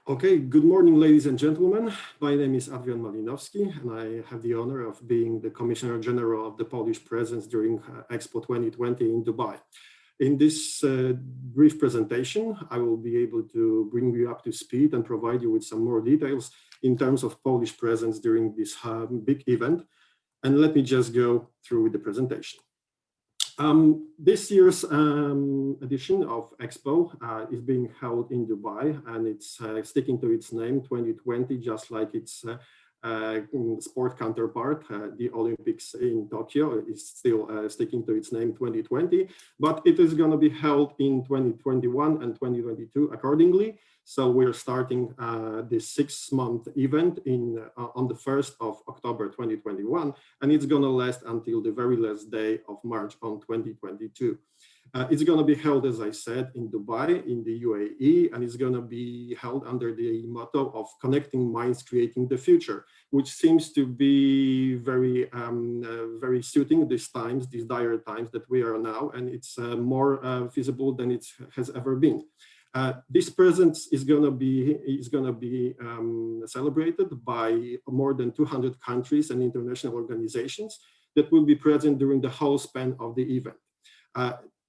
Okay, good morning, ladies and gentlemen. My name is Adrian Malinowski, and I have the honor of being the Commissioner General of the Polish presence during Expo 2020 in Dubai. In this brief presentation, I will be able to bring you up to speed and provide you with some more details in terms of Polish presence during this big event. And let me just go through the presentation. This year's edition of Expo is being held in Dubai, and it's sticking to its name 2020, just like its sport counterpart. The Olympics in Tokyo is still sticking to its name 2020, but it is going to be held in 2021 and 2022 accordingly. So we're starting this 6-month event on the 1st of October 2021, and it's going to last until the very last day of March on 2022. It's going to be held, as I said, in Dubai, in the UAE, and it's going to be held under the motto of connecting minds, creating the future, which seems to be very suiting these times, these dire times that we are now, and it's more feasible than it has ever been. This presence is going to be celebrated by more than 200 countries and international organizations that will be present during the whole span of the event.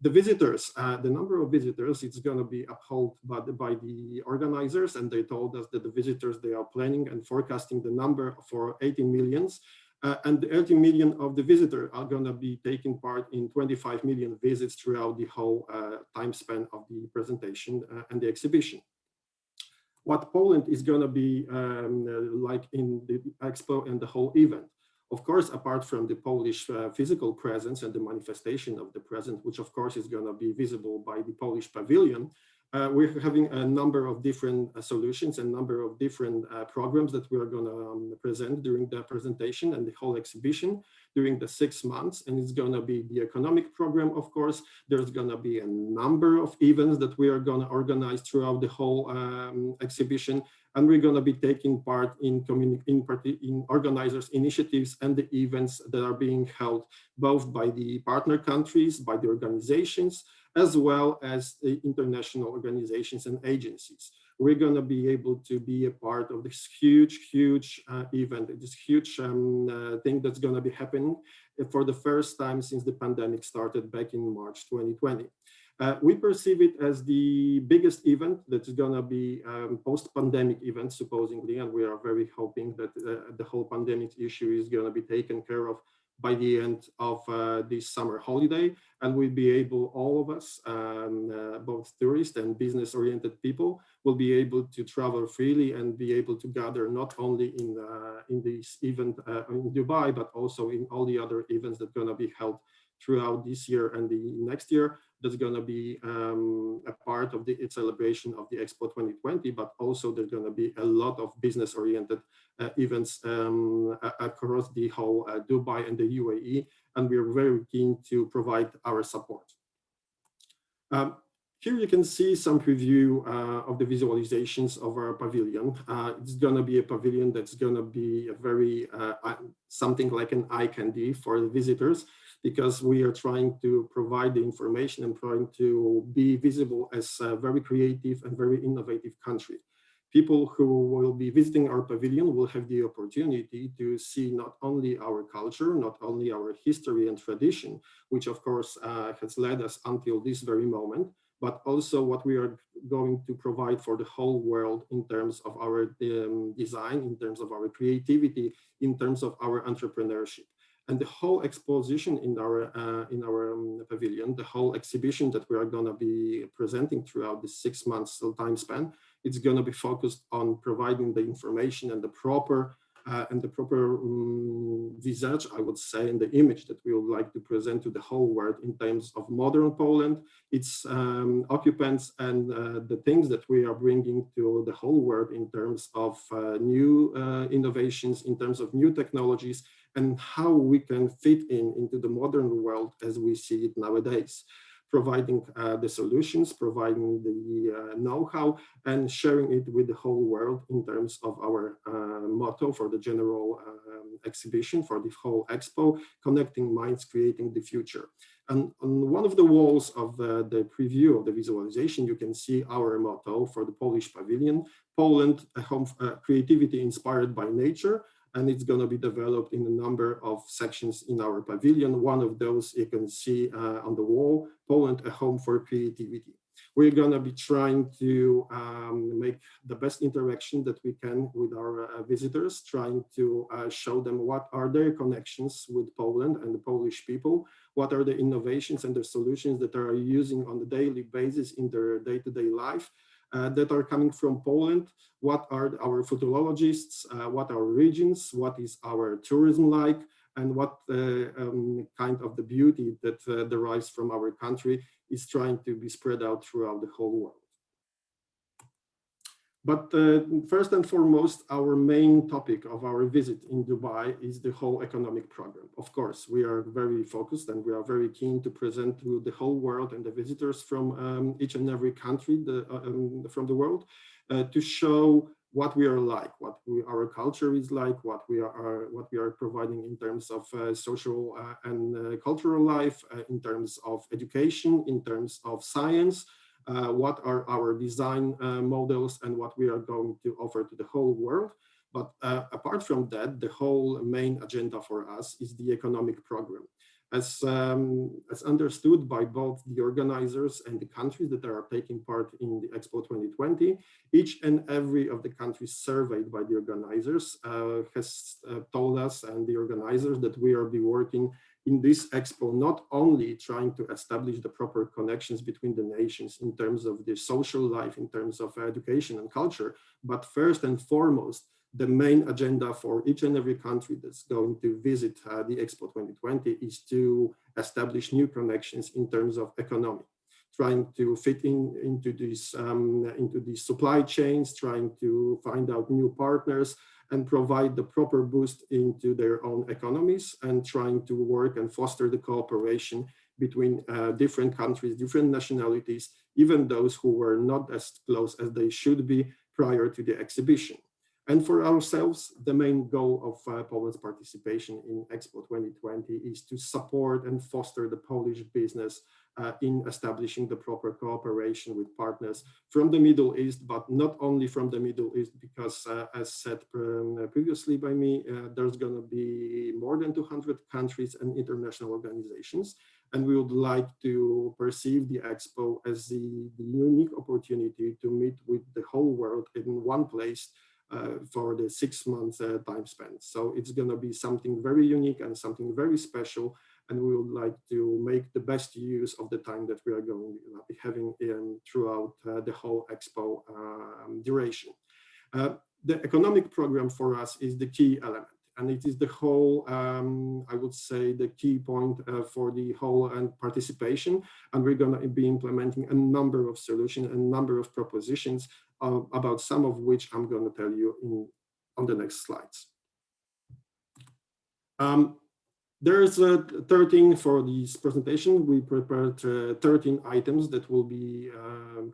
The visitors, the number of visitors, it's going to be upheld by the organizers, and they told us that the visitors, they are planning and forecasting the number for 18 millions. And the 18 million of the visitors are going to be taking part in 25 million visits throughout the whole time span of the presentation and the exhibition. What Poland is going to be like in the Expo and the whole event. Of course, apart from the Polish physical presence and the manifestation of the present, which of course is going to be visible by the Polish pavilion, we're having a number of different solutions and number of different programs that we are going to present during the presentation and the whole exhibition during the 6 months. And it's going to be the economic program, of course. There's going to be a number of events that we are going to organize throughout the whole exhibition. And we're going to be taking part in organizers' initiatives and the events that are being held both by the partner countries, by the organizations, as well as the international organizations and agencies. We're going to be able to be a part of this huge event, this huge thing that's going to be happening for the first time since the pandemic started back in March 2020. We perceive it as the biggest event that is going to be post-pandemic event, supposedly, and we are very hoping that the whole pandemic issue is going to be taken care of by the end of this summer holiday, and we'll be able, all of us, both tourists and business-oriented people, will be able to travel freely and be able to gather not only in this event in Dubai, but also in all the other events that are going to be held throughout this year and the next year. That's going to be a part of the celebration of the Expo 2020, but also there's going to be a lot of business-oriented events across the whole Dubai and the UAE, and we're very keen to provide our support. Here you can see some preview of the visualizations of our pavilion. It's going to be a pavilion that's going to be a very, something like an eye candy for the visitors, because we are trying to provide the information and trying to be visible as a very creative and very innovative country. People who will be visiting our pavilion will have the opportunity to see not only our culture, not only our history and tradition, which of course has led us until this very moment, but also what we are going to provide for the whole world in terms of our design, in terms of our creativity, in terms of our entrepreneurship. And the whole exposition in our pavilion, the whole exhibition that we are going to be presenting throughout this 6 months time span, it's going to be focused on providing the information and the proper visage, I would say, and the image that we would like to present to the whole world in terms of modern Poland, its occupants, and the things that we are bringing to the whole world in terms of new innovations, in terms of new technologies, and how we can fit into the modern world as we see it nowadays, providing the solutions, providing the know-how, and sharing it with the whole world in terms of our motto for the general exhibition, for the whole Expo, Connecting Minds, Creating the Future. And on one of the walls of the preview of the visualization, you can see our motto for the Polish pavilion, Poland, a home creativity inspired by nature. And it's going to be developed in a number of sections in our pavilion. One of those you can see on the wall, Poland, a home for creativity. We're going to be trying to make the best interaction that we can with our visitors, trying to show them what are their connections with Poland and the Polish people, what are the innovations and the solutions that are using on a daily basis in their day-to-day life. That are coming from Poland, what are our futurologists, what are regions, what is our tourism like, and what kind of the beauty that derives from our country is trying to be spread out throughout the whole world. But first and foremost, our main topic of our visit in Dubai is the whole economic program. Of course, we are very focused and we are very keen to present to the whole world and the visitors from each and every country from the world to show what we are like, our culture is like, what we are providing in terms of social and cultural life, in terms of education, in terms of science. What are our design models and what we are going to offer to the whole world. But apart from that, the whole main agenda for us is the economic program. As understood by both the organizers and the countries that are taking part in the Expo 2020, each and every of the countries surveyed by the organizers has told us and the organizers that we are working in this Expo, not only trying to establish the proper connections between the nations in terms of the social life, in terms of education and culture, but first and foremost, the main agenda for each and every country that's going to visit the Expo 2020 is to establish new connections in terms of economy, trying to fit into these supply chains, trying to find out new partners, and provide the proper boost into their own economies, and trying to work and foster the cooperation between different countries, different nationalities, even those who were not as close as they should be prior to the exhibition. And for ourselves, the main goal of Poland's participation in Expo 2020 is to support and foster the Polish business in establishing the proper cooperation with partners from the Middle East, but not only from the Middle East, because as said previously by me, there's going to be more than 200 countries and international organizations. And we would like to perceive the Expo as the unique opportunity to meet with the whole world in one place for the 6 months time spent. So it's going to be something very unique and something very special. And we would like to make the best use of the time that we are going to be having throughout the whole Expo duration. The economic program for us is the key element. And it is the whole, I would say, the key point for the whole participation. And we're going to be implementing a number of solutions, a number of propositions, about some of which I'm going to tell you on the next slides. There's 13 for this presentation. We prepared 13 items that will be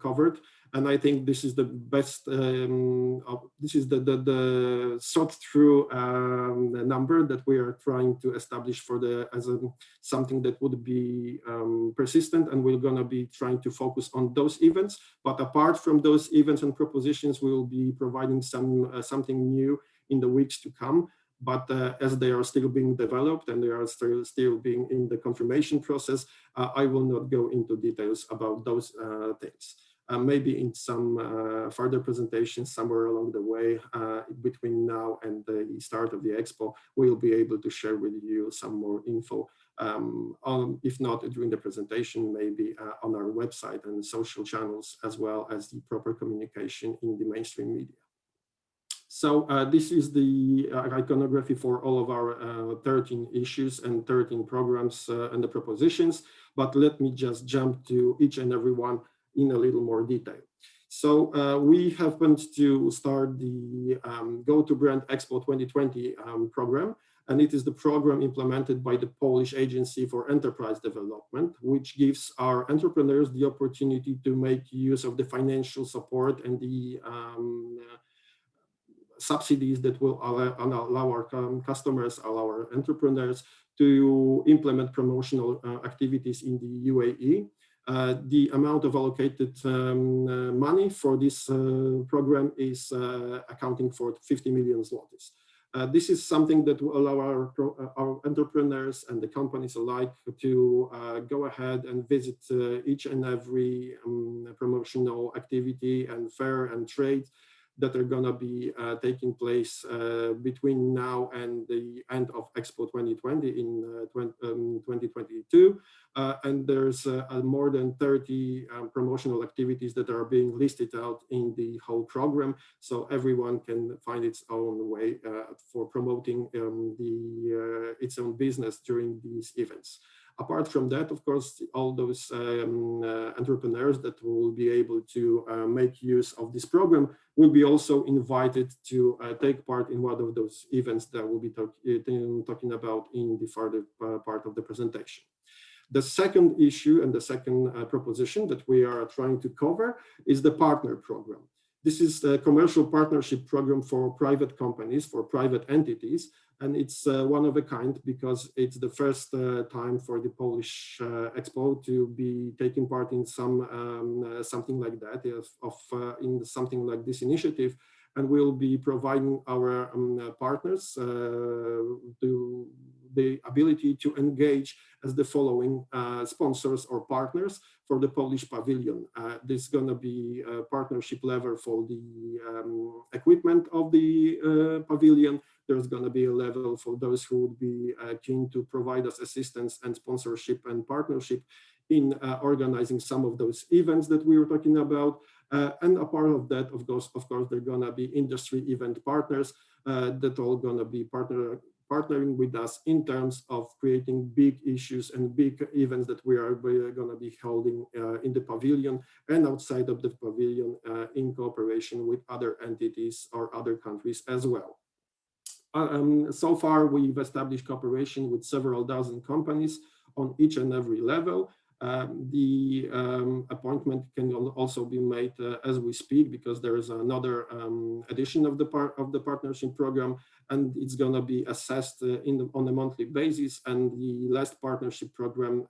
covered. And I think this is the best, this is the thought through number that we are trying to establish for something that would be persistent, and we're gonna be trying to focus on those events. But apart from those events and propositions, we will be providing something new in the weeks to come. But as they are still being developed and they are still being in the confirmation process, I will not go into details about those things. Maybe in some further presentations somewhere along the way, between now and the start of the Expo, we'll be able to share with you some more info, if not during the presentation, maybe on our website and social channels, as well as the proper communication in the mainstream media. So this is the iconography for all of our 13 issues and 13 programs and the propositions, but let me just jump to each and every one in a little more detail. So we happened to start the Go to Brand Expo 2020 program, and it is the program implemented by the Polish Agency for Enterprise Development, which gives our entrepreneurs the opportunity to make use of the financial support and the subsidies that will allow our customers, allow our entrepreneurs to implement promotional activities in the UAE. The amount of allocated money for this program is accounting for 50 million zlotys. This is something that will allow our entrepreneurs and the companies alike to go ahead and visit each and every promotional activity and fair and trade that are going to be taking place between now and the end of Expo 2020 in 2022. And there's more than 30 promotional activities that are being listed out in the whole program. So everyone can find its own way for promoting its own business during these events. Apart from that, of course, all those entrepreneurs that will be able to make use of this program will be also invited to take part in one of those events that we'll be talking about in the further part of the presentation. The second issue and the second proposition that we are trying to cover is the partner program. This is a commercial partnership program for private companies, for private entities, and it's one of a kind because it's the first time for the Polish Expo to be taking part in something like that, in something like this initiative, and we'll be providing our partners the ability to engage as the following sponsors or partners for the Polish pavilion. This is going to be a partnership level for the equipment of the pavilion. There's going to be a level for those who would be keen to provide us assistance and sponsorship and partnership in organizing some of those events that we were talking about. And a part of that, of course, they're going to be industry event partners that are going to be partnering with us in terms of creating big issues and big events that we are going to be holding in the pavilion and outside of the pavilion in cooperation with other entities or other countries as well. So far, we've established cooperation with several dozen companies on each and every level. The appointment can also be made as we speak because there is another edition of the partnership program, and it's going to be assessed on a monthly basis. And the last partnership program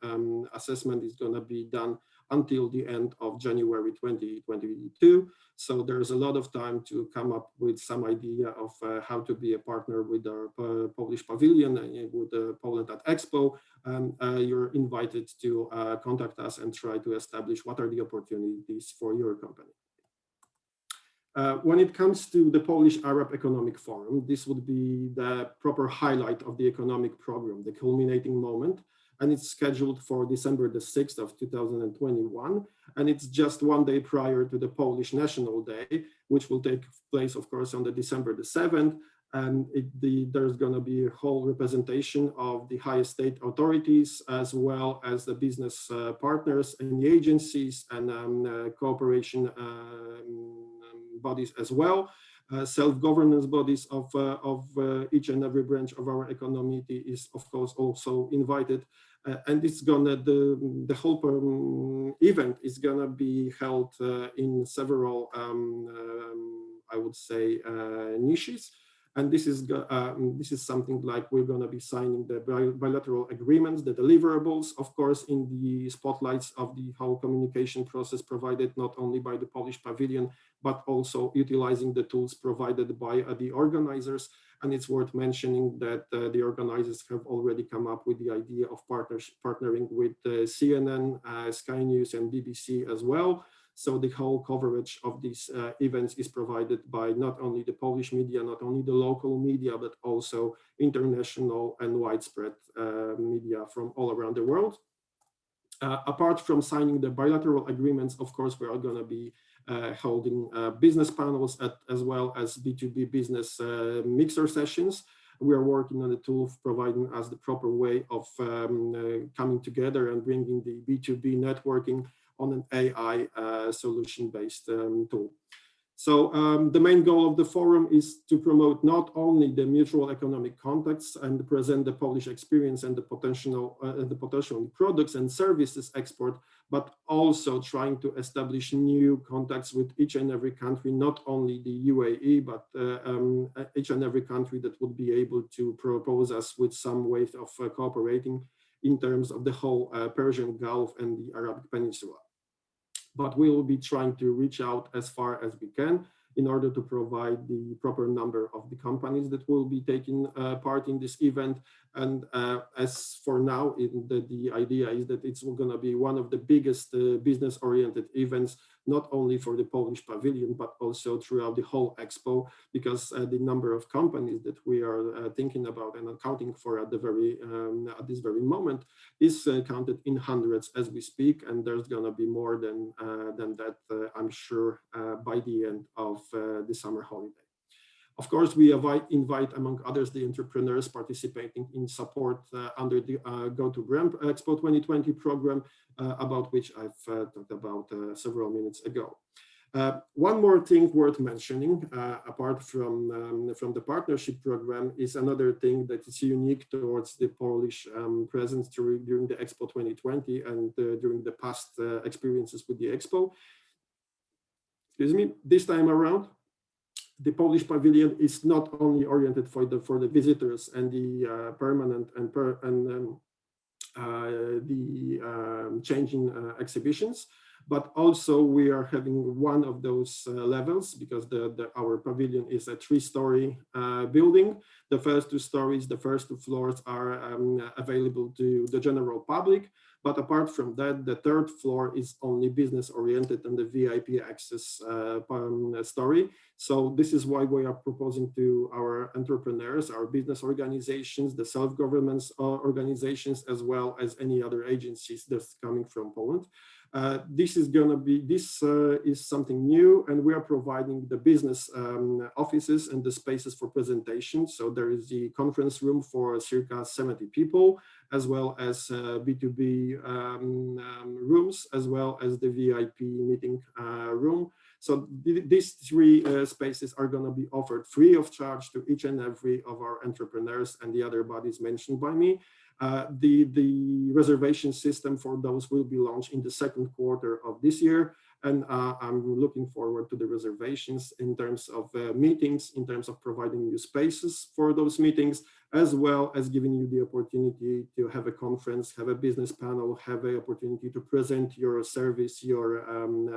assessment is going to be done until the end of January 2022. So there's a lot of time to come up with some idea of how to be a partner with our Polish pavilion and with Poland at Expo. You're invited to contact us and try to establish what are the opportunities for your company. When it comes to the Polish Arab Economic Forum, this would be the proper highlight of the economic program, the culminating moment. And it's scheduled for December the 6th of 2021. And it's just one day prior to the Polish National Day, which will take place, of course, on the December the 7th. And there's going to be a whole representation of the highest state authorities, as well as the business partners and the agencies and cooperation bodies as well. Self-governance bodies of each and every branch of our economy is, of course, also invited. And it's the whole event is gonna be held in several, I would say, niches. And this is something like we're going to be signing the bilateral agreements, the deliverables, of course, in the spotlights of the whole communication process provided not only by the Polish pavilion, but also utilizing the tools provided by the organizers. And it's worth mentioning that the organizers have already come up with the idea of partnering with CNN, Sky News, and BBC as well. So the whole coverage of these events is provided by not only the Polish media, not only the local media, but also international and widespread media from all around the world. Apart from signing the bilateral agreements, of course, we are going to be holding business panels as well as B2B business mixer sessions. We are working on a tool providing us the proper way of coming together and bringing the B2B networking on an AI solution-based tool. So the main goal of the forum is to promote not only the mutual economic contacts and present the Polish experience and the potential products and services export, but also trying to establish new contacts with each and every country, not only the UAE, but each and every country that would be able to propose us with some way of cooperating in terms of the whole Persian Gulf and the Arabic Peninsula. But we will be trying to reach out as far as we can in order to provide the proper number of the companies that will be taking part in this event. And as for now, the idea is that it's going to be one of the biggest business-oriented events, not only for the Polish pavilion, but also throughout the whole Expo, because the number of companies that we are thinking about and accounting for at this very moment is counted in hundreds as we speak, and there's going to be more than that, I'm sure, by the end of the summer holiday. Of course, we invite, among others, the entrepreneurs participating in support under the Go to Brand Expo 2020 program, about which I've talked about several minutes ago. One more thing worth mentioning, apart from the partnership program, is another thing that is unique towards the Polish presence during the Expo 2020 and during the past experiences with the Expo. Excuse me, this time around, the Polish pavilion is not only oriented for the visitors and the permanent and changing exhibitions, but also we are having one of those levels, because our pavilion is a 3-story building. The first 2 stories, the first 2 floors are available to the general public. But apart from that, the 3rd floor is only business oriented and the VIP access story. So this is why we are proposing to our entrepreneurs, our business organizations, the self-government organizations, as well as any other agencies that's coming from Poland. This is something new, and we are providing the business offices and the spaces for presentation. So there is the conference room for circa 70 people, as well as B2B rooms, as well as the VIP meeting room. So these 3 spaces are going to be offered free of charge to each and every of our entrepreneurs and the other bodies mentioned by me. The reservation system for those will be launched in the 2nd quarter of this year. And I'm looking forward to the reservations in terms of meetings, in terms of providing you spaces for those meetings, as well as giving you the opportunity to have a conference, have a business panel, have an opportunity to present your service, your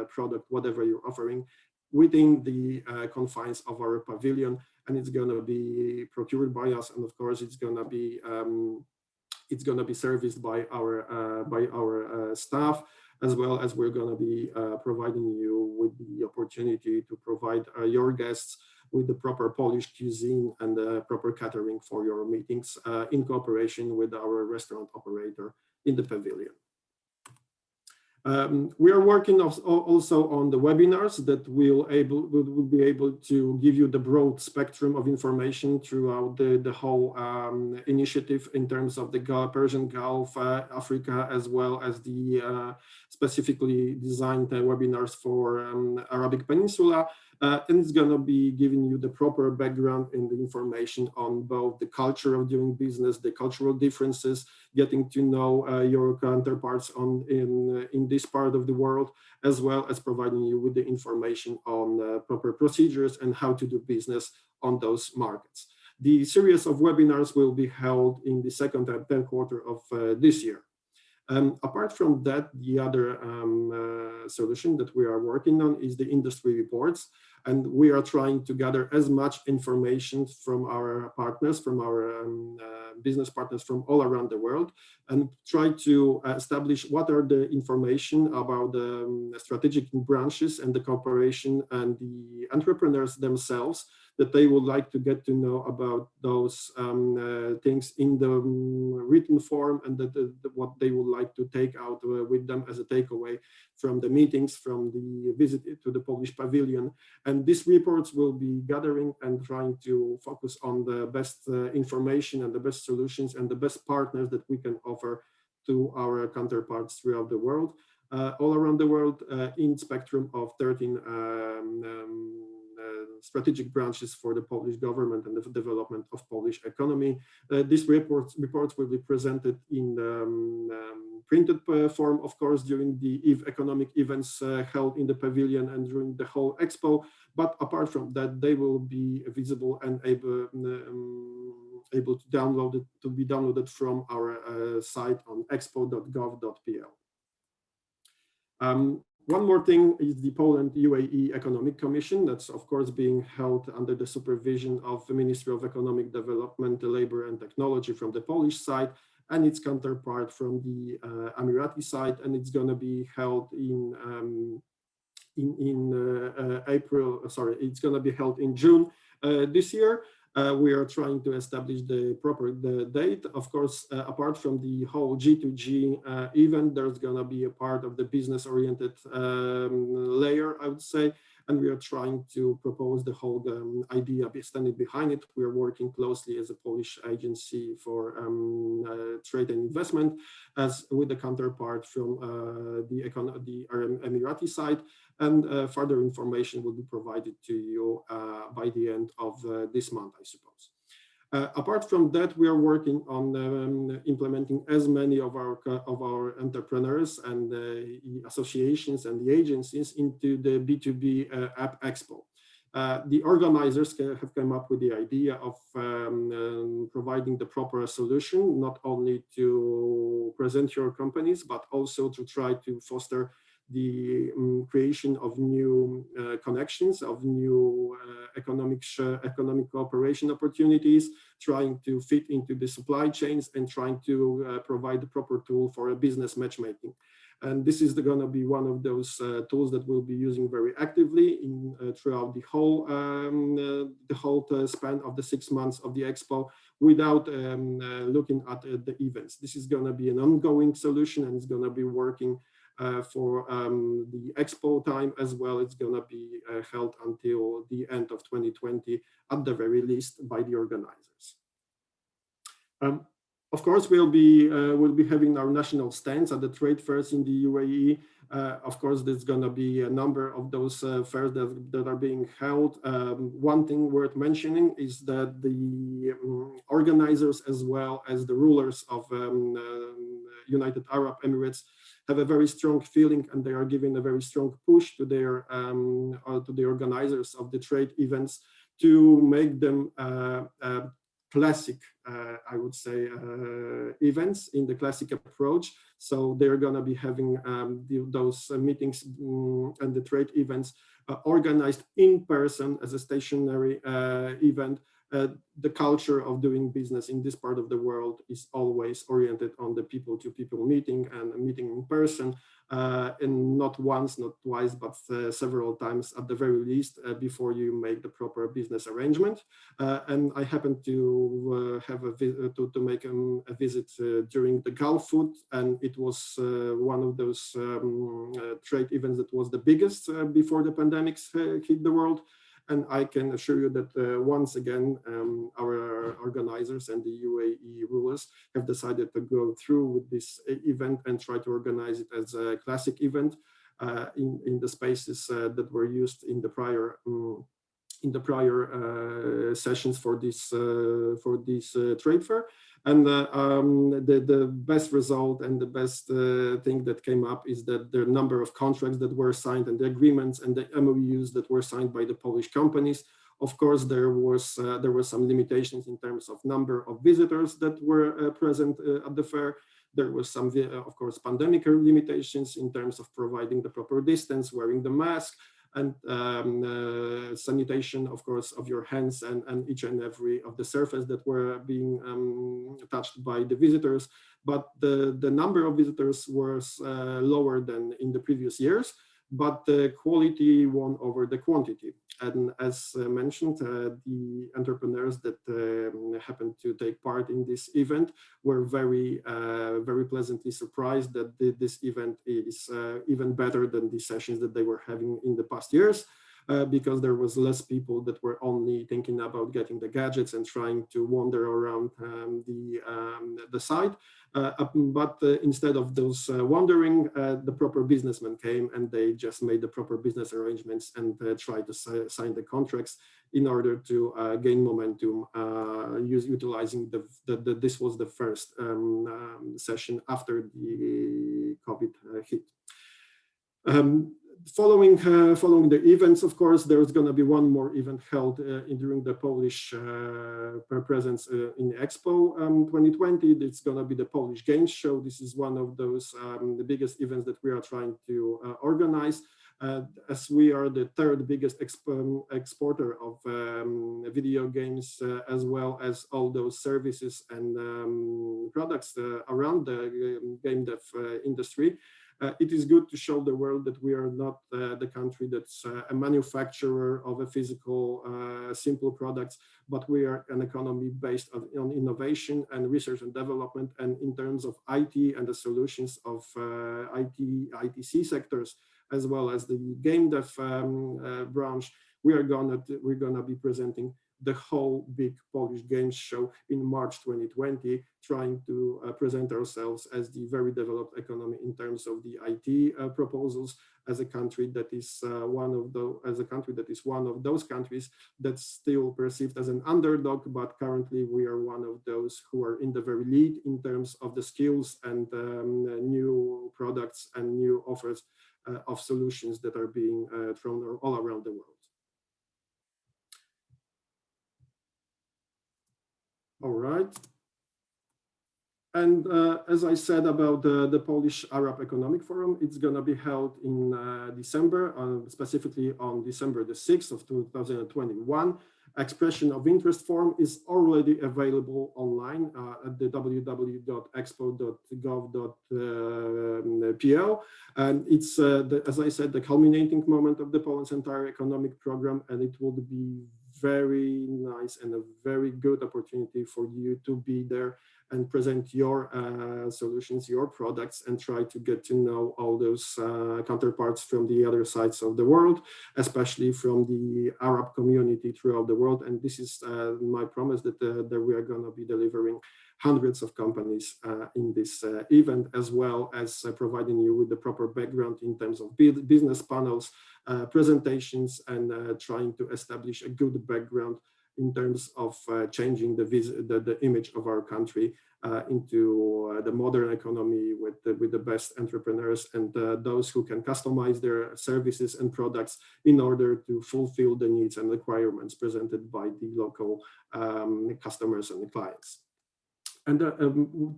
product, whatever you're offering within the confines of our pavilion. And it's going to be procured by us. And of course, it's going to be serviced by our staff, as well as we're going to be providing you with the opportunity to provide your guests with the proper Polish cuisine and the proper catering for your meetings in cooperation with our restaurant operator in the pavilion. We are working also on the webinars that will be able to give you the broad spectrum of information throughout the whole initiative in terms of the Persian Gulf, Africa, as well as the specifically designed webinars for Arabic Peninsula. And it's going to be giving you the proper background and the information on both the culture of doing business, the cultural differences, getting to know your counterparts in this part of the world, as well as providing you with the information on proper procedures and how to do business on those markets. The series of webinars will be held in the 2nd and 3rd quarter of this year. Apart from that, the other solution that we are working on is the industry reports. And we are trying to gather as much information from our partners, from our business partners from all around the world, and try to establish what are the information about the strategic branches and the cooperation and the entrepreneurs themselves that they would like to get to know about those things in the written form, and what they would like to take out with them as a takeaway from the meetings, from the visit to the Polish pavilion. And these reports will be gathering and trying to focus on the best information and the best solutions and the best partners that we can offer to our counterparts throughout the world, all around the world, in spectrum of 13 strategic branches for the Polish government and the development of Polish economy. These reports will be presented in printed form, of course, during the economic events held in the pavilion and during the whole Expo. But apart from that, they will be visible and able to be downloaded from our site on expo.gov.pl. One more thing is the Poland-UAE Economic Commission. That's, of course, being held under the supervision of the Ministry of Economic Development, Labor and Technology from the Polish side, and its counterpart from the Emirati side. And it's going to be held in it's going to be held in June this year. We are trying to establish the proper date. Of course, apart from the whole G2G event, there's going to be a part of the business-oriented layer, I would say, and we are trying to propose the whole idea standing behind it. We are working closely as a Polish agency for trade and investment, as with the counterpart from the Emirati side, and further information will be provided to you by the end of this month, I suppose. Apart from that, we are working on implementing as many of our entrepreneurs and associations and the agencies into the B2B App Expo. The organizers have come up with the idea of providing the proper solution, not only to present your companies, but also to try to foster the creation of new connections, of new economic cooperation opportunities, trying to fit into the supply chains and trying to provide the proper tool for a business matchmaking. And this is going to be one of those tools that we'll be using very actively throughout the whole span of the 6 months of the Expo, without looking at the events. This is going to be an ongoing solution, and it's going to be working for the Expo time as well. It's going to be held until the end of 2020 at the very least by the organizers. Of course, we'll be having our national stands at the trade fairs in the UAE. Of course, there's going to be a number of those fairs that are being held. One thing worth mentioning is that the organizers, as well as the rulers of United Arab Emirates, have a very strong feeling, and they are giving a very strong push to the organizers of the trade events to make them classic, I would say, events in the classic approach. So they're going to be having those meetings and the trade events organized in person as a stationary event. The culture of doing business in this part of the world is always oriented on the people-to-people meeting and meeting in person, and not once, not twice, but several times at the very least before you make the proper business arrangement. And I happened to make a visit during the Gulf Food, and it was one of those trade events that was the biggest before the pandemics hit the world. And I can assure you that once again, our organizers and the UAE rulers have decided to go through with this event and try to organize it as a classic event in the spaces that were used in the prior sessions for this trade fair. And the best result and the best thing that came up is that the number of contracts that were signed and the agreements and the MOUs that were signed by the Polish companies. Of course, there were some limitations in terms of number of visitors that were present at the fair. There was some, of course, pandemic limitations in terms of providing the proper distance, wearing the mask, and sanitation, of course, of your hands and each and every of the surface that were being touched by the visitors. But the number of visitors was lower than in the previous years, but the quality won over the quantity. And as mentioned, the entrepreneurs that happened to take part in this event were very pleasantly surprised that this event is even better than the sessions that they were having in the past years. because there was less people that were only thinking about getting the gadgets and trying to wander around the site. But instead of those wandering, the proper businessmen came and they just made the proper business arrangements and tried to sign the contracts in order to gain momentum, utilizing this was the first session after the COVID hit. Following the events, of course, there's going to be one more event held during the Polish presence in Expo 2020. It's going to be the Polish Games Show. This is one of those the biggest events that we are trying to organize. As we are the third biggest exporter of video games, as well as all those services and products around the game dev industry. It is good to show the world that we are not the country that's a manufacturer of a physical, simple products, but we are an economy based on innovation and research and development. And in terms of IT and the solutions of ITC sectors, as well as the game dev branch, we're gonna be presenting the whole big Polish Games Show in March 2020, trying to present ourselves as the very developed economy in terms of the IT proposals, as a country that is one of those countries that's still perceived as an underdog, but currently we are one of those who are in the very lead in terms of the skills and new products and new offers of solutions that are being thrown all around the world. All right. And as I said about the Polish Arab Economic Forum, it's going to be held in December, specifically on December the 6th of 2021. Expression of interest form is already available online at the www.expo.gov.pl. And it's, as I said, the culminating moment of the Poland's entire economic program, and it will be very nice and a very good opportunity for you to be there and present your solutions, your products, and try to get to know all those counterparts from the other sides of the world, especially from the Arab community throughout the world. And this is my promise that we are going to be delivering hundreds of companies in this event, as well as providing you with the proper background in terms of business panels, presentations, and trying to establish a good background in terms of changing the image of our country into the modern economy with the best entrepreneurs and those who can customize their services and products in order to fulfill the needs and requirements presented by the local customers and the clients. And the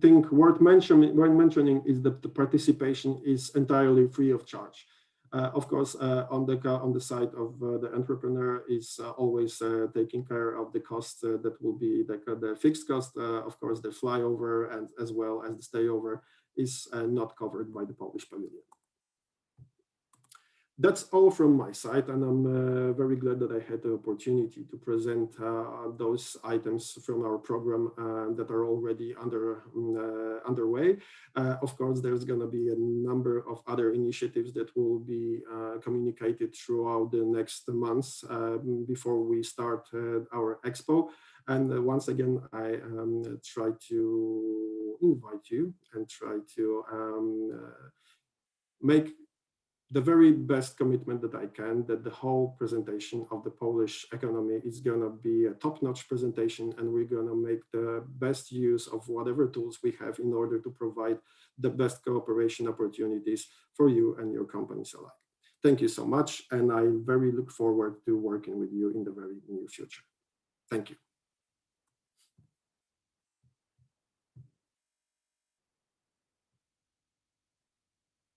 thing worth mentioning is that the participation is entirely free of charge. Of course, on the side of the entrepreneur is always taking care of the costs that will be the fixed cost. Of course, the flyover and as well as the stayover is not covered by the Polish pavilion. That's all from my side, and I'm very glad that I had the opportunity to present those items from our program that are already underway. Of course, there's going to be a number of other initiatives that will be communicated throughout the next months before we start our expo. And once again, I try to invite you and try to make the very best commitment that I can, that the whole presentation of the Polish economy is going to be a top-notch presentation, and we're going to make the best use of whatever tools we have in order to provide the best cooperation opportunities for you and your companies alike. Thank you so much, and I very look forward to working with you in the very near future. Thank you.